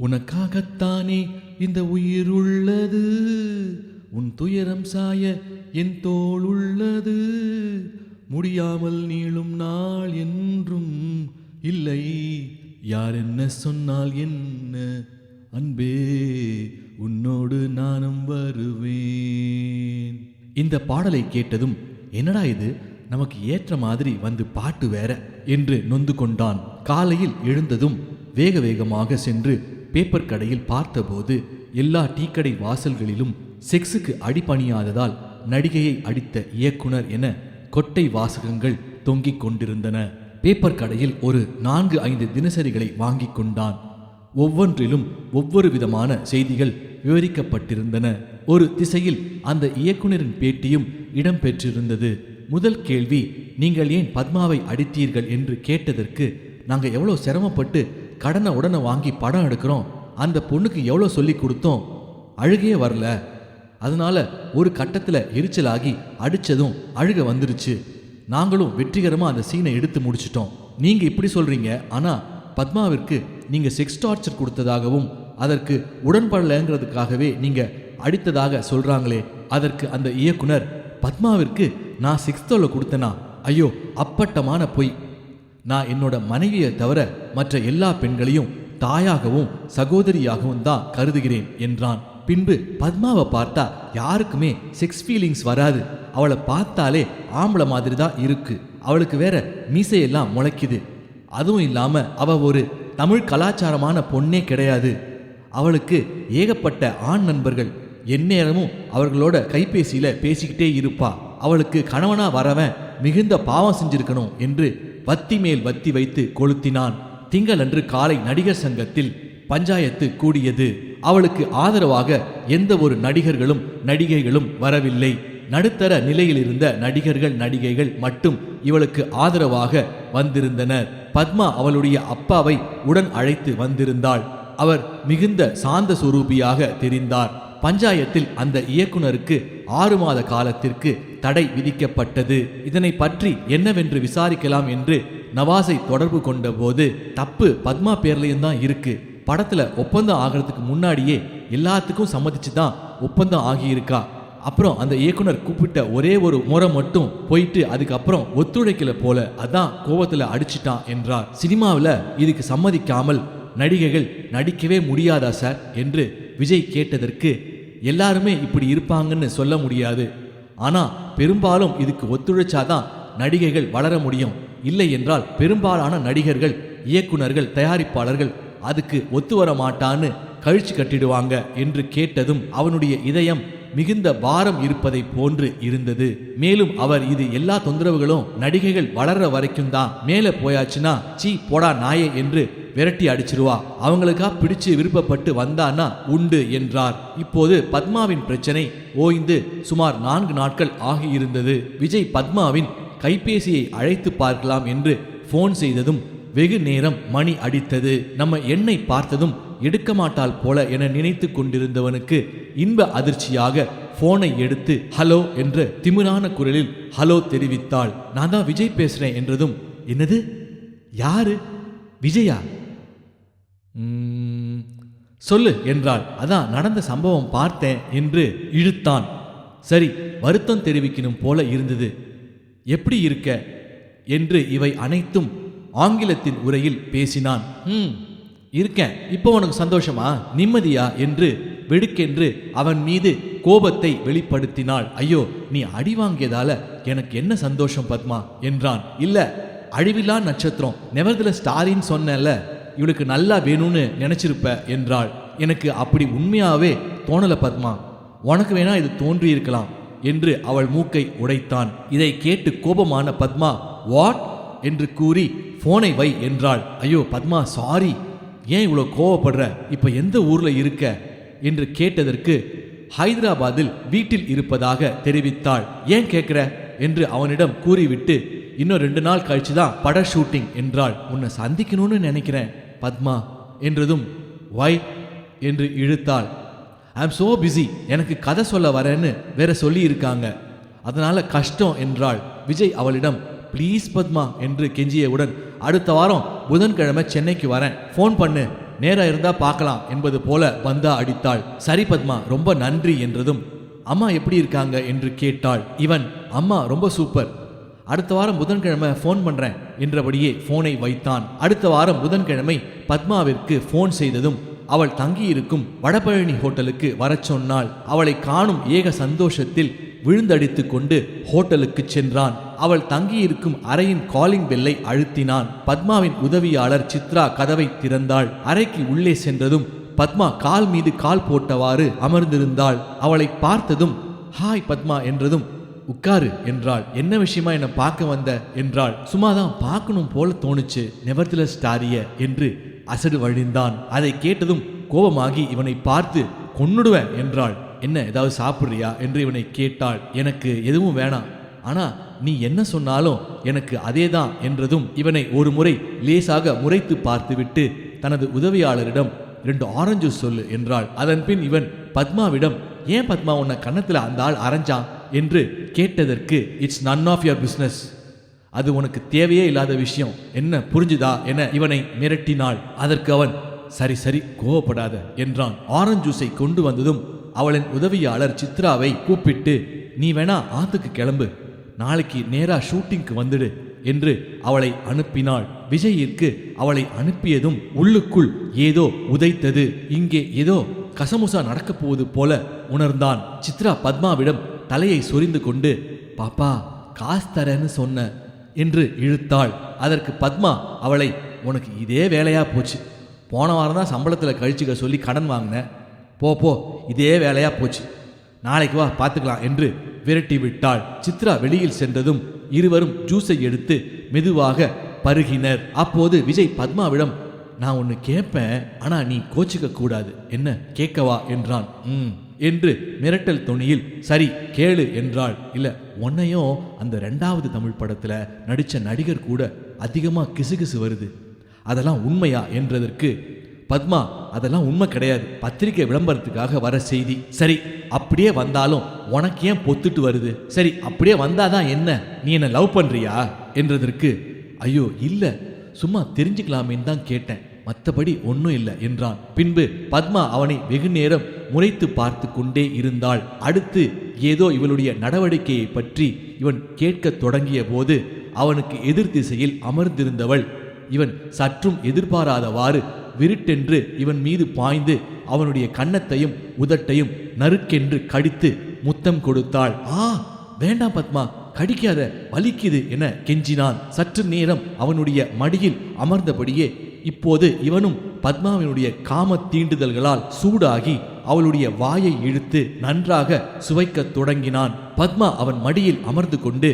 உனக்காகத்தானே இந்த உயிர் உள்ளது, உன் துயரம் சாய என் தோள் உள்ளது, முடியாமல் நீளும் நாள் என்றும் இல்லை, யார் என்ன சொன்னால் என்ன, அன்பே உன்னோடு நானும் வருவேன். இந்த பாடலை கேட்டதும் என்னடா இது, நமக்கு ஏற்ற மாதிரி வந்து பாட்டு வேற என்று நொந்து கொண்டான். காலையில் எழுந்ததும் வேக வேகமாக சென்று பேப்பர் கடையில் பார்த்தபோது எல்லா டீக்கடை வாசல்களிலும் செக்ஸுக்கு அடிபணியாததால் நடிகையை அடித்த இயக்குனர் என கொட்டை வாசகங்கள் தொங்கிக் கொண்டிருந்தன. பேப்பர் கடையில் ஒரு 4-5 தினசரிகளை வாங்கி கொண்டான். ஒவ்வொன்றிலும் ஒவ்வொரு விதமான செய்திகள் விவரிக்கப்பட்டிருந்தன. ஒரு திசையில் அந்த இயக்குனரின் பேட்டியும் இடம்பெற்றிருந்தது. முதல் கேள்வி, நீங்கள் ஏன் பத்மாவை அடித்தீர்கள் என்று கேட்டதற்கு, நாங்கள் எவ்வளோ சிரமப்பட்டு கடனை உடனே வாங்கி படம் எடுக்கிறோம், அந்த பொண்ணுக்கு எவ்வளோ சொல்லி கொடுத்தோம், அழுகையே வரல, அதனால ஒரு கட்டத்தில் எரிச்சலாகி அடித்ததும் அழுக வந்துருச்சு, நாங்களும் வெற்றிகரமாக அந்த சீனை எடுத்து முடிச்சிட்டோம். நீங்கள் இப்படி சொல்கிறீங்க, ஆனால் பத்மாவிற்கு நீங்கள் செக்ஸ் டார்ச்சர் கொடுத்ததாகவும் அதற்கு உடன்படலைங்கிறதுக்காகவே நீங்கள் அடித்ததாக சொல்கிறாங்களே. அதற்கு அந்த இயக்குனர், பத்மாவிற்கு நான் செக்ஸ் தொல்லை கொடுத்தனா? ஐயோ, அப்பட்டமான பொய். நான் என்னோட மனைவியை தவிர மற்ற எல்லா பெண்களையும் தாயாகவும் சகோதரியாகவும் தான் கருதுகிறேன் என்றான். பின்பு பத்மாவை பார்த்தா யாருக்குமே செக்ஸ் ஃபீலிங்ஸ் வராது, அவளை பார்த்தாலே ஆம்பளை மாதிரி தான் இருக்கு, அவளுக்கு வேற மீசையெல்லாம் முளைக்குது, அதுவும் இல்லாம அவ ஒரு தமிழ் கலாச்சாரமான பொண்ணே கிடையாது, அவளுக்கு ஏகப்பட்ட ஆண் நண்பர்கள், எந்நேரமும் அவர்களோட கைபேசியில பேசிக்கிட்டே இருப்பா, அவளுக்கு கணவனா வரவன் மிகுந்த பாவம் செஞ்சிருக்கணும் என்று வத்தி மேல் வத்தி வைத்து கொளுத்தினான். திங்களன்று காலை நடிகர் சங்கத்தில் பஞ்சாயத்து கூடியது. அவளுக்கு ஆதரவாக எந்த ஒரு நடிகர்களும் நடிகைகளும் வரவில்லை. நடுத்தர நிலையில் இருந்த நடிகர்கள் நடிகைகள் மட்டும் இவளுக்கு ஆதரவாக வந்திருந்தனர். பத்மா அவளுடைய அப்பாவை உடன் அழைத்து வந்திருந்தாள். அவர் மிகுந்த சாந்த சுரூபியாக தெரிந்தார். பஞ்சாயத்தில் அந்த இயக்குனருக்கு 6 மாத காலத்திற்கு தடை விதிக்கப்பட்டது. இதனை பற்றி என்னவென்று விசாரிக்கலாம் என்று நவாஸை தொடர்பு கொண்ட போது, தப்பு பத்மா பேர்லையும் தான் இருக்கு, படத்துல ஒப்பந்தம் ஆகிறதுக்கு முன்னாடியே எல்லாத்துக்கும் சம்மதிச்சு தான் ஒப்பந்தம் ஆகியிருக்கா, அப்புறம் அந்த இயக்குனர் கூப்பிட்ட ஒரே ஒரு முறை மட்டும் போயிட்டு அதுக்கப்புறம் ஒத்துழைக்கல போல, அதான் கோவத்துல அடிச்சிட்டான் என்றார். சினிமாவில் இதுக்கு சம்மதிக்காமல் நடிகைகள் நடிக்கவே முடியாதா சார் என்று விஜய் கேட்டதற்கு, எல்லாருமே இப்படி இருப்பாங்கன்னு சொல்ல முடியாது, ஆனா பெரும்பாலும் இதுக்கு ஒத்துழைச்சாதான் நடிகைகள் வளர முடியும், இல்லை என்றால் பெரும்பாலான நடிகர்கள், இயக்குனர்கள், தயாரிப்பாளர்கள் அதுக்கு ஒத்து வர மாட்டான்னு கழிச்சு கட்டிடுவாங்க என்று கேட்டதும் அவனுடைய இதயம் மிகுந்த பாரம் இருப்பதை போன்று இருந்தது. மேலும் அவர், இது எல்லா தொந்தரவுகளும் நடிகைகள் வளர்ற வரைக்கும் தான், மேலே போயாச்சுன்னா சீ போடா நாயே என்று விரட்டி அடிச்சிருவா, அவங்களுக்கா பிடிச்சு விருப்பப்பட்டு வந்தான்னா உண்டு என்றார். இப்போது பத்மாவின் பிரச்சனை ஓய்ந்து சுமார் 4 நாட்கள் ஆகியிருந்தது. விஜய் பத்மாவின் கைபேசியை அழைத்து பார்க்கலாம் என்று போன் செய்ததும் வெகு நேரம் மணி அடித்தது. நம்ம எண்ணை பார்த்ததும் எடுக்க மாட்டாள் போல என நினைத்து கொண்டிருந்தவனுக்கு இன்ப அதிர்ச்சியாக போனை எடுத்து ஹலோ என்ற திமிரான குரலில் ஹலோ தெரிவித்தாள். நான் தான் விஜய் பேசுறேன் என்றதும், என்னது, யாரு, விஜயா? சொல்லு என்றாள். அதான் நடந்த சம்பவம் பார்த்தேன் என்று இழுத்தான். சரி, வருத்தம் தெரிவிக்கணும் போல இருந்தது, எப்படி இருக்க என்று இவை அனைத்தும் ஆங்கிலத்தின் உரையில் பேசினான். இருக்கேன், இப்போ உனக்கு சந்தோஷமா, நிம்மதியா என்று வெடுக்கென்று அவன் மீது கோபத்தை வெளிப்படுத்தினாள். ஐயோ, நீ அடி வாங்கியதால எனக்கு என்ன சந்தோஷம் பத்மா என்றான். இல்ல, அழிவில்லா நட்சத்திரம் நெவர்தல ஸ்டாரின்னு சொன்னல, இவளுக்கு நல்லா வேணும்னு நினைச்சிருப்ப என்றாள். எனக்கு அப்படி உண்மையாவே தோணல பத்மா, உனக்கு வேணா இது தோன்றி இருக்கலாம் என்று அவள் மூக்கை உடைத்தான். இதை கேட்டு கோபமான பத்மா வாட் என்று கூறி போனை வை என்றாள். ஐயோ பத்மா, சாரி, ஏன் இவ்வளோ கோவப்படுற, இப்ப எந்த ஊர்ல இருக்க என்று கேட்டதற்கு, ஹைதராபாத்தில் வீட்டில் இருப்பதாக தெரிவித்தாள். ஏன் கேட்கிற என்று அவனிடம் கூறிவிட்டு, இன்னும் 2 நாள் கழிச்சு தான் பட ஷூட்டிங் என்றாள். உன்னை சந்திக்கணும்னு நினைக்கிறேன் பத்மா என்றதும், வை என்று இழுத்தாள். ஐ எம் சோ பிஸி, எனக்கு கதை சொல்ல வரேன்னு வேற சொல்லி இருக்காங்க, அதனால கஷ்டம் என்றாள். விஜய் அவளிடம், ப்ளீஸ் பத்மா என்று கெஞ்சியவுடன், அடுத்த வாரம் புதன்கிழமை சென்னைக்கு வரேன், ஃபோன் பண்ணு, நேரம் இருந்தா பார்க்கலாம் என்பது போல பந்தா அடித்தாள். சரி பத்மா, ரொம்ப நன்றி என்றதும் அம்மா எப்படி இருக்காங்க என்று கேட்டாள். இவன், அம்மா ரொம்ப சூப்பர், அடுத்த வாரம் புதன்கிழமை ஃபோன் பண்றேன் என்றபடியே போனை வைத்தான். அடுத்த வாரம் புதன்கிழமை பத்மாவிற்கு போன் செய்ததும் அவள் தங்கியிருக்கும் வடபழனி ஹோட்டலுக்கு வரச் சொன்னாள். அவளை காணும் ஏக சந்தோஷத்தில் விழுந்தடித்து கொண்டு ஹோட்டலுக்கு சென்றான். அவள் தங்கியிருக்கும் அறையின் காலிங் பெல்லை அழுத்தினான். பத்மாவின் உதவியாளர் சித்ரா கதவை திறந்தாள். அறைக்கு உள்ளே சென்றதும் பத்மா கால் மீது கால் போட்டவாறு அமர்ந்திருந்தாள். அவளை பார்த்ததும் ஹாய் பத்மா என்றதும் உட்காரு என்றாள். என்ன விஷயமா என்னை பார்க்க வந்த என்றாள். சும்மாதான் பார்க்கணும் போல தோணுச்சு, நெவர்திலஸ் ஸ்டாரிய என்று அசடு வழிந்தான். அதை கேட்டதும் கோபமாகி இவனை பார்த்து கொன்னுடுவேன் என்றாள். என்ன ஏதாவது சாப்பிட்றியா என்று இவனை கேட்டாள். எனக்கு எதுவும் வேணாம், ஆனா நீ என்ன சொன்னாலும் எனக்கு அதேதான் என்றதும் இவனை ஒரு முறை லேசாக முறைத்து பார்த்துவிட்டு தனது உதவியாளரிடம் 2 ஆரஞ்சு சொல்லு என்றாள். அதன் பின் இவன் பத்மாவிடம் ஏன் பத்மா உன்னை கன்னத்தில் அந்த ஆள் அரைஞ்சான் என்று கேட்டதற்கு it's none of your business, அது உனக்கு தேவையே இல்லாத விஷயம், என்ன புரிஞ்சுதா என இவனை மிரட்டினாள். அதற்கு அவன் சரி சரி கோவப்படாத என்றான். ஆரஞ்சு ஜூஸை கொண்டு வந்ததும் அவளின் உதவியாளர் சித்ராவை கூப்பிட்டு நீ வேணா ஆத்துக்கு கிளம்பு, நாளைக்கு நேரா ஷூட்டிங்க்கு வந்துடு என்று அவளை அனுப்பினாள். விஜயிற்கு அவளை அனுப்பியதும் உள்ளுக்குள் ஏதோ உதைத்தது. இங்கே ஏதோ கசமுசா நடக்கப் போவது போல உணர்ந்தான். சித்ரா பத்மாவிடம் தலையை சொரிந்து கொண்டு பாப்பா காசு தரேன்னு சொன்ன என்று இழுத்தாள். அதற்கு பத்மா அவளை உனக்கு இதே வேலையா போச்சு, போன வாரம் தான் சம்பளத்தில் கழிச்சுக்க சொல்லி கடன் வாங்கின, போ போ இதே வேலையா போச்சு, நாளைக்கு வா பார்த்துக்கலாம் என்று விரட்டி விட்டாள். சித்ரா வெளியில் சென்றதும் இருவரும் ஜூஸை எடுத்து மெதுவாக பருகினர். அப்போது விஜய் பத்மாவிடம் நான் ஒன்று கேட்பேன், ஆனா நீ கோச்சிக்க கூடாது, என்ன கேட்கவா என்றான். என்று மிரட்டல் தொனியில் சரி கேளு என்றாள். இல்ல உன்னையும் அந்த 2வது தமிழ் படத்துல நடிச்ச நடிகர் கூட அதிகமா கிசுகிசு வருது, அதெல்லாம் உண்மையா என்றதற்கு பத்மா அதெல்லாம் உண்மை கிடையாது, பத்திரிகை விளம்பரத்துக்காக வர செய்தி. சரி அப்படியே வந்தாலும் உனக்கு ஏன் பொத்துட்டு வருது, சரி அப்படியே வந்தாதான் என்ன, நீ என்ன லவ் பண்றியா என்றதற்கு ஐயோ இல்ல சும்மா தெரிஞ்சுக்கலாமேன்னு தான் கேட்டேன், மற்றபடி ஒன்றும் இல்லை என்றான். பின்பு பத்மா அவனை வெகு நேரம் முறைத்து பார்த்து கொண்டே இருந்தாள். அடுத்து ஏதோ இவளுடைய நடவடிக்கையை பற்றி இவன் கேட்க தொடங்கிய போது அவனுக்கு எதிர் திசையில் அமர்ந்திருந்தவள் இவன் சற்றும் எதிர்பாராதவாறு விருட்டென்று இவன் மீது பாய்ந்து அவனுடைய கன்னத்தையும் உதட்டையும் நறுக்கென்று கடித்து முத்தம் கொடுத்தாள். வேண்டாம் பத்மா, கடிக்காத, வலிக்குது என கெஞ்சினான். சற்று நேரம் அவனுடைய மடியில் அமர்ந்தபடியே இப்போது இவனும் பத்மாவினுடைய காம தீண்டுதல்களால் சூடாகி அவளுடைய வாயை இழுத்து நன்றாக சுவைக்க தொடங்கினான். பத்மா அவன் மடியில் அமர்ந்து கொண்டு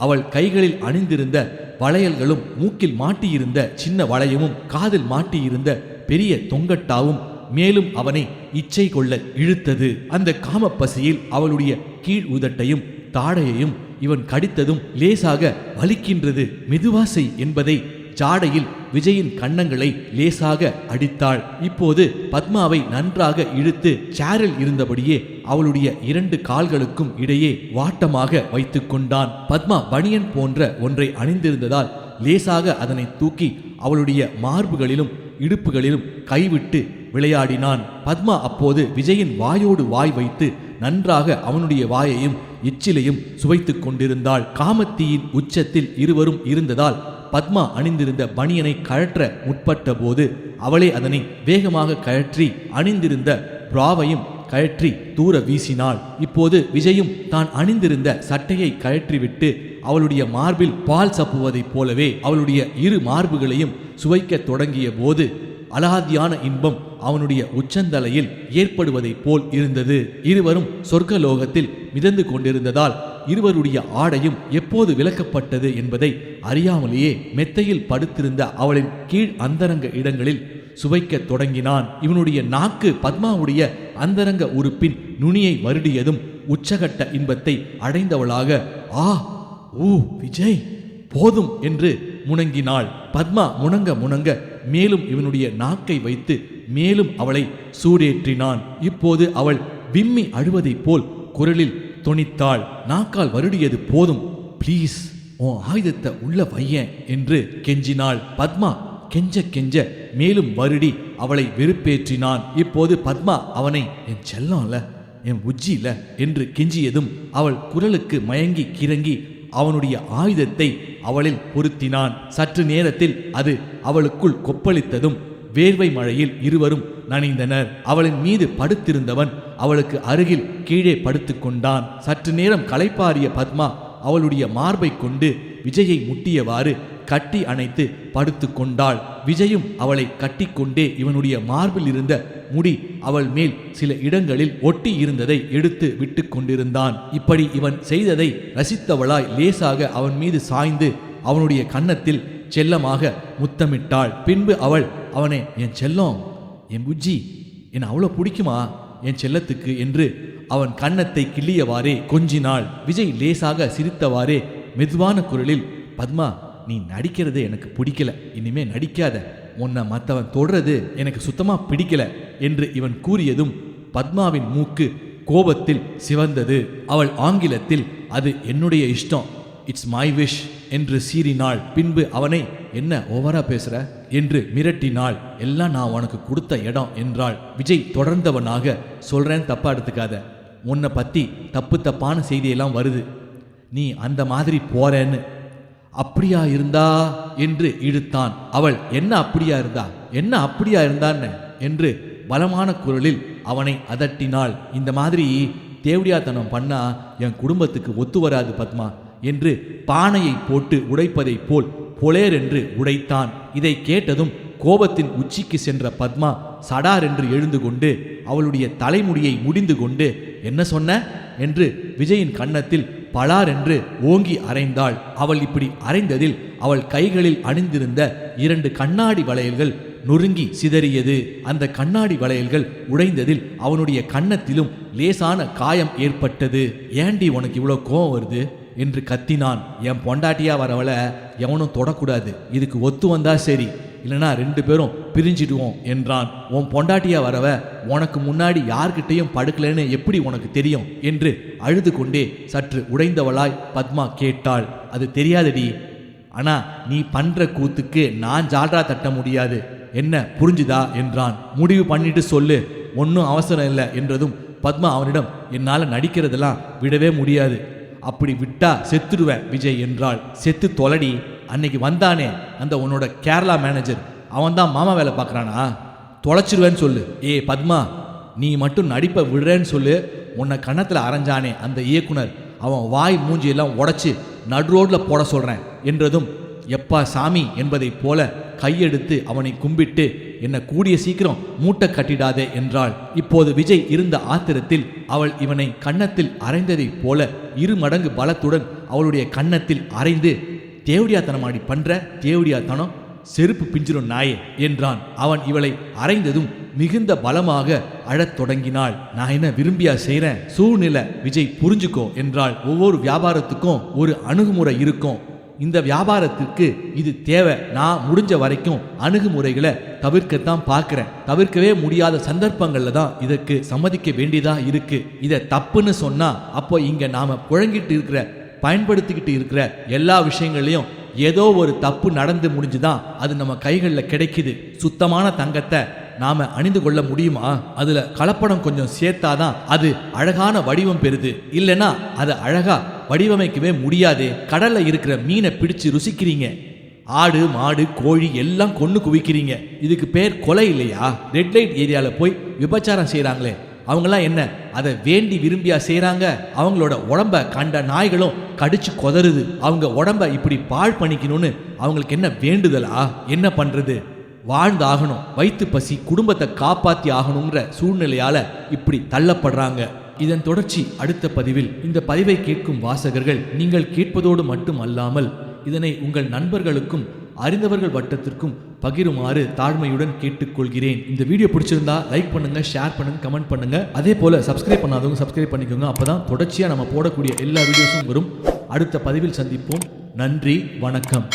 அவள் கைகளில் அணிந்திருந்த வளையல்களும் மூக்கில் மாட்டியிருந்த சின்ன வளையமும் காதில் மாட்டியிருந்த பெரிய தொங்கட்டாவும் மேலும் அவனை இச்சை கொள்ள இழுத்தது. அந்த காம பசியில் அவளுடைய கீழ் உதட்டையும் தாடையையும் இவன் கடித்ததும் லேசாக வலிக்கின்றது, மெதுவாசை என்பதை ஜாடையில் விஜயின் கன்னங்களை லேசாக அடித்தாள். இப்போது பத்மாவை நன்றாக இழுத்து சேரில் இருந்தபடியே அவளுடைய 2 கால்களுக்கும் இடையே வாட்டமாக வைத்து கொண்டான். பத்மா பனியன் போன்ற ஒன்றை அணிந்திருந்ததால் லேசாக அதனை தூக்கி அவளுடைய மார்புகளிலும் இடுப்புகளிலும் கைவிட்டு விளையாடினான். பத்மா அப்போது விஜயின் வாயோடு வாய் வைத்து நன்றாக அவனுடைய வாயையும் எச்சிலையும் சுவைத்துக் கொண்டிருந்தாள். காமத்தீயின் உச்சத்தில் இருவரும் இருந்ததால் பத்மா அணிந்திருந்த பனியனை கழற்ற முற்பட்ட போது அவளே அதனை வேகமாக கழற்றி அணிந்திருந்த பிராவையும் கழற்றி தூர வீசினாள். இப்போது விஜயும் தான் அணிந்திருந்த சட்டையை கழற்றிவிட்டு அவளுடைய மார்பில் பால் சப்புவதைப் போலவே அவளுடைய 2 மார்புகளையும் சுவைக்க தொடங்கிய போது அலாதியான இன்பம் அவனுடைய உச்சந்தலையில் ஏற்படுவதைப் போல் இருந்தது. இருவரும் சொர்க்கலோகத்தில் மிதந்து கொண்டிருந்ததால் இருவருடைய ஆடையும் எப்போது விலக்கப்பட்டது என்பதை அறியாமலேயே மெத்தையில் படுத்திருந்த அவளின் கீழ் அந்தரங்க இடங்களில் சுவைக்க தொடங்கினான். இவனுடைய நாக்கு பத்மாவுடைய அந்தரங்க உறுப்பின் நுனியை வருடியதும் உச்சகட்ட இன்பத்தை அடைந்தவளாக விஜய் போதும் என்று முணங்கினாள். பத்மா முணங்க மேலும் இவனுடைய நாக்கை வைத்து மேலும் அவளை சூடேற்றினான். இப்போது அவள் விம்மி அழுவதைப் போல் குரலில் தொனித்தாள். நாக்கால் வருடியது போதும், ப்ளீஸ் உன் ஆயுதத்தை உள்ள வையேன் என்று கெஞ்சினாள். பத்மா கெஞ்ச மேலும் வருடி அவளை வெறுப்பேற்றினான். இப்போது பத்மா அவனை என் செல்லம்ல, என் உஜ்ஜில என்று கெஞ்சியதும் அவள் குரலுக்கு மயங்கி கிறங்கி அவனுடைய ஆயுதத்தை அவளில் பொருத்தினான். சற்று நேரத்தில் அது அவளுக்குள் கொப்பளித்ததும் வேர்வை மழையில் இருவரும் நனைந்தனர். அவளின் மீது படுத்திருந்தவன் அவளுக்கு அருகில் கீழே படுத்து கொண்டான். சற்று நேரம் களைப்பாறிய பத்மா அவளுடைய மார்பை கொண்டு விஜயை முட்டியவாறு கட்டி அணைத்து படுத்து கொண்டாள். விஜயும் அவளை கட்டிக்கொண்டே இவனுடைய மார்பில் இருந்த முடி அவள் மேல் சில இடங்களில் ஒட்டி இருந்ததை எடுத்து விட்டு கொண்டிருந்தான். இப்படி இவன் செய்ததை ரசித்தவளாய் லேசாக அவன் மீது சாய்ந்து அவனுடைய கன்னத்தில் செல்லமாக முத்தமிட்டாள். பின்பு அவள் அவனை என் செல்லம், என் புஜ்ஜி, என் அவ்வளோ பிடிக்குமா என் செல்லத்துக்கு என்று அவன் கன்னத்தை கிள்ளியவாறே கொஞ்சினாள். விஜய் லேசாக சிரித்தவாறே மெதுவான குரலில் பத்மா, நீ நடிக்கிறது எனக்கு பிடிக்கல, இனிமே நடிக்காத, உன்னை மற்றவன் தொடர்றது எனக்கு சுத்தமா பிடிக்கல என்று இவன் கூறியதும் பத்மாவின் மூக்கு கோபத்தில் சிவந்தது. அவள் ஆங்கிலத்தில் அது என்னுடைய இஷ்டம், இட்ஸ் மை விஷ் என்று சீறினாள். பின்பு அவனை என்ன ஓவரா பேசுற என்று மிரட்டினாள். எல்லாம் நான் உனக்கு கொடுத்த இடம் என்றாள். விஜய் தொடர்ந்தவனாக சொல்றேன், தப்பா எடுத்துக்காத, உன்னை பத்தி தப்பு தப்பான செய்தியெல்லாம் வருது, நீ அந்த மாதிரி போறேன்னு. அப்படியா இருந்தா என்று இழுத்தான். அவள் என்ன அப்படியா இருந்தா, என்ன அப்படியா இருந்தான்னு என்று பலமான குரலில் அவனை அதட்டினாள். இந்த மாதிரி தேவடியாத்தனம் பண்ணா என் குடும்பத்துக்கு ஒத்து வராது பத்மா என்று பானையை போட்டு உடைப்பதைப் போல் பொலேர் என்று உடைத்தான். இதை கேட்டதும் கோபத்தின் உச்சிக்கு சென்ற பத்மா சடார் என்று எழுந்து கொண்டு அவளுடைய தலைமுடியை முடிந்து கொண்டு என்ன சொன்ன என்று விஜயின் கன்னத்தில் பலார் என்று ஓங்கி அறைந்தாள். அவள் இப்படி அறைந்ததில் அவள் கைகளில் அணிந்திருந்த 2 கண்ணாடி வளையல்கள் நொறுங்கி சிதறியது. அந்த கண்ணாடி வளையல்கள் உடைந்ததில் அவனுடைய கன்னத்திலும் லேசான காயம் ஏற்பட்டது. ஏண்டி உனக்கு இவ்வளோ கோபம் வருது என்று கத்தினான். என் பொண்டாட்டியா வரவளை எவனும் தொடக்கூடாது, இதுக்கு ஒத்து வந்தா சரி, இல்லைனா 2 பேரும் பிரிஞ்சிடுவோம் என்றான். உன் பொண்டாட்டியா வரவ உனக்கு முன்னாடி யார்கிட்டையும் படுக்கலன்னு எப்படி உனக்கு தெரியும் என்று அழுது கொண்டே சற்று உடைந்தவளாய் பத்மா கேட்டாள். அது தெரியாதடி, ஆனா நீ பண்ற கூத்துக்கு நான் ஜால்ரா தட்ட முடியாது, என்ன புரிஞ்சுதா என்றான். முடிவு பண்ணிட்டு சொல்லு, ஒன்றும் அவசரம் இல்லை என்றதும் பத்மா அவனிடம் என்னால் நடிக்கிறதெல்லாம் விடவே முடியாது, அப்படி விட்டா செத்துடுவேன் விஜய் என்றாள். செத்து தொலடி, அன்னைக்கு வந்தானே அந்த உன்னோட கேரளா மேனேஜர், அவன் தான் மாமா வேலை பார்க்குறானா, தொலைச்சிருவேன்னு சொல்லு. ஏ பத்மா, நீ மட்டும் நடிப்பை விடுறேன்னு சொல்லு. உன்னை கன்னத்தில் அரைஞ்சானே அந்த இயக்குனர், அவன் வாய் மூஞ்சியெல்லாம் உடச்சி நடு ரோட்டில் போட சொல்கிறேன் என்றதும் எப்பா சாமி என்பதைப் போல கையெடுத்து அவனை கும்பிட்டு என்ன கூடிய சீக்கிரம் மூட்டை கட்டிடாதே என்றாள். இப்போது விஜய் இருந்த ஆத்திரத்தில் அவள் இவனை கன்னத்தில் அரைந்ததைப் போல 2 மடங்கு பலத்துடன் அவளுடைய கன்னத்தில் அரைந்து தேவடியாத்தனமாடி பண்ற தேவடியாத்தனம், செருப்பு பிஞ்சிரும் நாயே என்றான். அவன் இவளை அரைந்ததும் மிகுந்த பலமாக அழத் தொடங்கினாள். நான் என்ன விரும்பியா செய்கிறேன், சூழ்நிலை விஜய் புரிஞ்சுக்கோ என்றாள். ஒவ்வொரு வியாபாரத்துக்கும் ஒரு அணுகுமுறை இருக்கும், இந்த வியாபாரத்திற்கு இது தேவை, நான் முடிஞ்ச வரைக்கும் அணுகுமுறைகளை தவிர்க்கத்தான் பார்க்கிறேன், தவிர்க்கவே முடியாத சந்தர்ப்பங்கள்ல தான் இதற்கு சம்மதிக்க வேண்டியதா இருக்கு. இதை தப்புன்னு சொன்னா அப்போ இங்க நாம புழங்கிட்டு இருக்கிற பயன்படுத்திக்கிட்டு இருக்கிற எல்லா விஷயங்களையும் ஏதோ ஒரு தப்பு நடந்து முடிஞ்சுதான் அது நம்ம கைகளில் கிடைக்குது. சுத்தமான தங்கத்தை நாம அணிந்து கொள்ள முடியுமா? அதுல கலப்படம் கொஞ்சம் சேர்த்தாதான் அது அழகான வடிவம் பெறுது, இல்லைன்னா அதை அழகா வடிவமைக்கவே முடியாதே. கடல்ல இருக்கிற மீனை பிடிச்சு ருசிக்கிறீங்க, ஆடு மாடு கோழி எல்லாம் கொண்டு குவிக்கிறீங்க, இதுக்கு பேர் கொலை இல்லையா? ரெட் லைட் ஏரியாவில் போய் விபச்சாரம் செய்கிறாங்களே, அவங்களாம் என்ன அதை வேண்டி விரும்பியா செய்கிறாங்க? அவங்களோட உடம்ப கண்ட நாய்களும் கடிச்சு கொதறுது. அவங்க உடம்ப இப்படி பாழ் பண்ணிக்கணும்னு அவங்களுக்கு என்ன வேண்டுதலா? என்ன பண்றது, வாழ்ந்தாகணும், வயிற்று பசி, குடும்பத்தை காப்பாற்றி ஆகணுங்கிற சூழ்நிலையால இப்படி தள்ளப்படுறாங்க. இதன் தொடர்ச்சி அடுத்த பதிவில். இந்த பதிவை கேட்கும் வாசகர்கள் நீங்கள் கேட்பதோடு மட்டும் அல்லாமல் இதனை உங்கள் நண்பர்களுக்கும் அறிந்தவர்கள் வட்டத்திற்கும் பகிருமாறு தாழ்மையுடன் கேட்டுக்கொள்கிறேன். இந்த வீடியோ பிடிச்சிருந்தா லைக் பண்ணுங்க, ஷேர் பண்ணுங்க, கமெண்ட் பண்ணுங்க. அதே போல சப்ஸ்கிரைப் பண்ணாதவங்க சப்ஸ்கிரைப் பண்ணிக்கோங்க. அப்பதான் தொடர்ச்சியா நம்ம போடக்கூடிய எல்லா வீடியோஸும் வரும். அடுத்த பதிவில் சந்திப்போம். நன்றி, வணக்கம்.